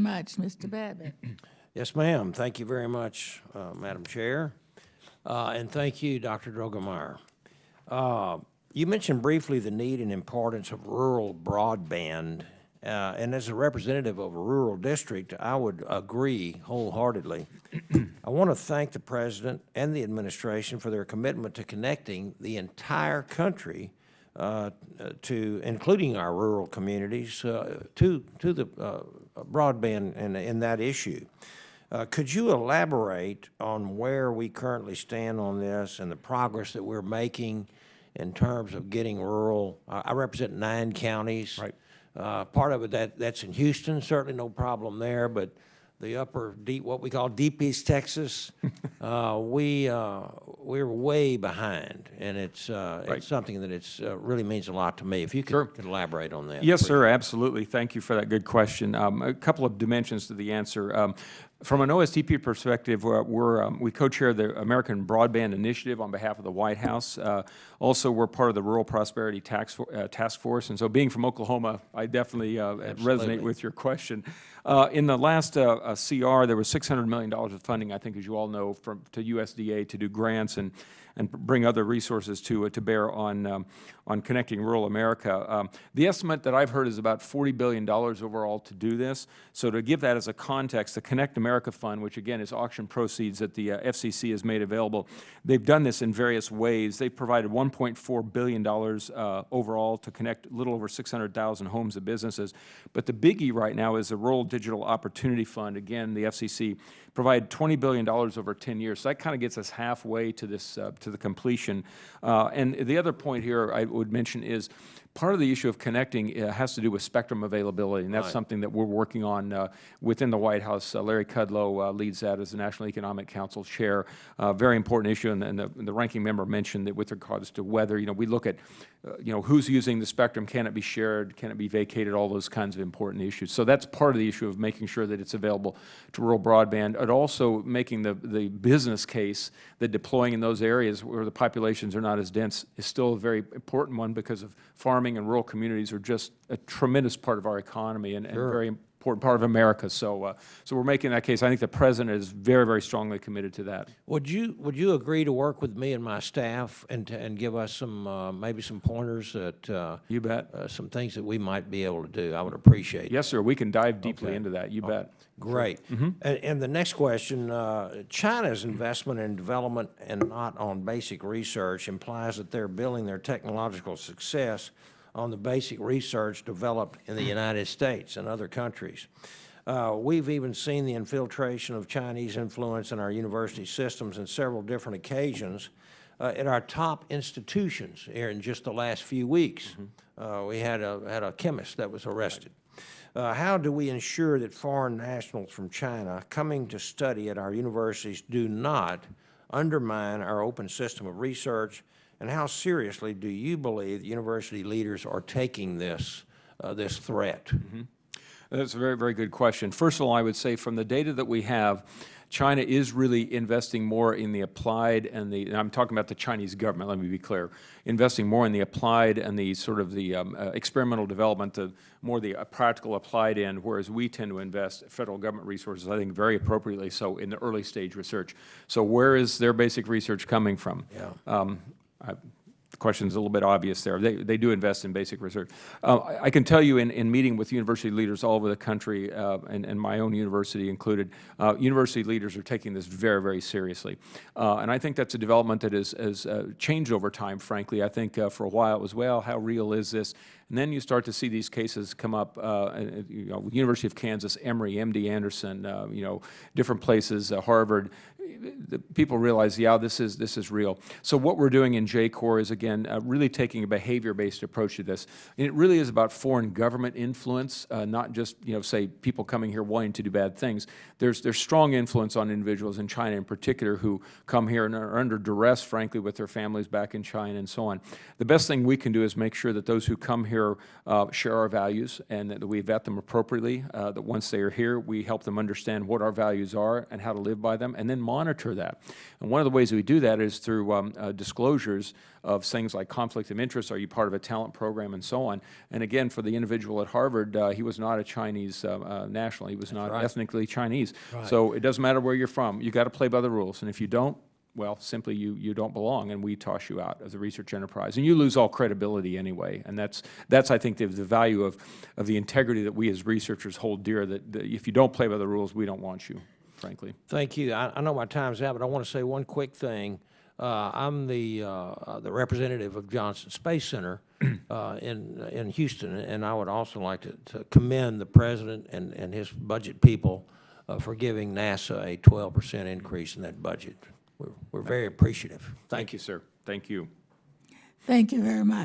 much, Mr. Babin. Yes, ma'am. Thank you very much, Madam Chair. And thank you, Dr. Drogemeyer. You mentioned briefly the need and importance of rural broadband. And as a representative of a rural district, I would agree wholeheartedly. I want to thank the President and the administration for their commitment to connecting the entire country to, including our rural communities, to the broadband in that issue. Could you elaborate on where we currently stand on this and the progress that we're making in terms of getting rural? I represent 9 counties. Right. Part of it that's in Houston, certainly no problem there, but the upper deep, what we call Deep East Texas, we're way behind, and it's something that really means a lot to me. If you could elaborate on that. Yes, sir, absolutely. Thank you for that good question. A couple of dimensions to the answer. From an OSTP perspective, we co-chair the American Broadband Initiative on behalf of the White House. Also, we're part of the Rural Prosperity Task Force, and so being from Oklahoma, I definitely resonate with your question. In the last CR, there was $600 million of funding, I think, as you all know, to USDA to do grants and bring other resources to bear on connecting rural America. The estimate that I've heard is about $40 billion overall to do this. So to give that as a context, the Connect America Fund, which again is auction proceeds that the FCC has made available, they've done this in various ways. They've provided $1.4 billion overall to connect a little over 600,000 homes and businesses. But the biggie right now is the Rural Digital Opportunity Fund. Again, the FCC provided $20 billion over 10 years. So that kind of gets us halfway to this, to the completion. And the other point here I would mention is part of the issue of connecting has to do with spectrum availability, and that's something that we're working on within the White House. Larry Kudlow leads that as the National Economic Council chair. Very important issue, and the ranking member mentioned that with regards to whether, we look at, who's using the spectrum, can it be shared, can it be vacated, all those kinds of important issues. So that's part of the issue of making sure that it's available to rural broadband, and also making the business case that deploying in those areas where the populations are not as dense is still a very important one, because of farming and rural communities are just a tremendous part of our economy and very important part of America. So we're making that case. I think the President is very, very strongly committed to that. Would you agree to work with me and my staff and give us some maybe some pointers that you bet some things that we might be able to do? I would appreciate. Yes, sir. We can dive deeply into that. You bet. Great. And the next question: China's investment in development and not on basic research implies that they're building their technological success on the basic research developed in the United States and other countries. We've even seen the infiltration of Chinese influence in our university systems on several different occasions at our top institutions here in just the last few weeks. We had a chemist that was arrested. How do we ensure that foreign nationals from China coming to study at our universities do not undermine our open system of research? And how seriously do you believe the university leaders are taking this threat? That's a very, very good question. First of all, I would say from the data that we have, China is really investing more in the applied and I'm talking about the Chinese government, let me be clear, investing more in the applied and the sort of the experimental development, the practical applied end, whereas we tend to invest federal government resources, I think very appropriately so, in the early stage research. So where is their basic research coming from? The question is a little bit obvious there. They do invest in basic research. I can tell you in meeting with university leaders all over the country, and my own university included, university leaders are taking this very, very seriously. And I think that's a development that has changed over time, frankly. I think for a while it was, well, how real is this? And then you start to see these cases come up, University of Kansas, Emory, MD Anderson, different places, Harvard. The people realize, yeah, this is real. So what we're doing in JCORE is, again, really taking a behavior-based approach to this. And it really is about foreign government influence, not just, say, people coming here wanting to do bad things. There's strong influence on individuals in China in particular who come here and are under duress, frankly, with their families back in China and so on. The best thing we can do is make sure that those who come here share our values and that we vet them appropriately, that once they are here, we help them understand what our values are and how to live by them, and then monitor monitor that. And one of the ways we do that is through disclosures of things like conflict of interest. Are you part of a talent program and so on? And again, for the individual at Harvard, he was not a Chinese national. He was not ethnically Chinese. So it doesn't matter where you're from. You got to play by the rules. And if you don't, well, simply you don't belong, and we toss you out as a research enterprise. And you lose all credibility anyway. And that's I think, the value of the integrity that we as researchers hold dear, that if you don't play by the rules, we don't want you, frankly. Thank you. I know my time's out, but I want to say one quick thing. I'm the representative of Johnson Space Center in Houston, and I would also like to commend the president and his budget people for giving NASA a 12% increase in that budget. We're very appreciative. Thank you, sir. Thank you. Thank you very much.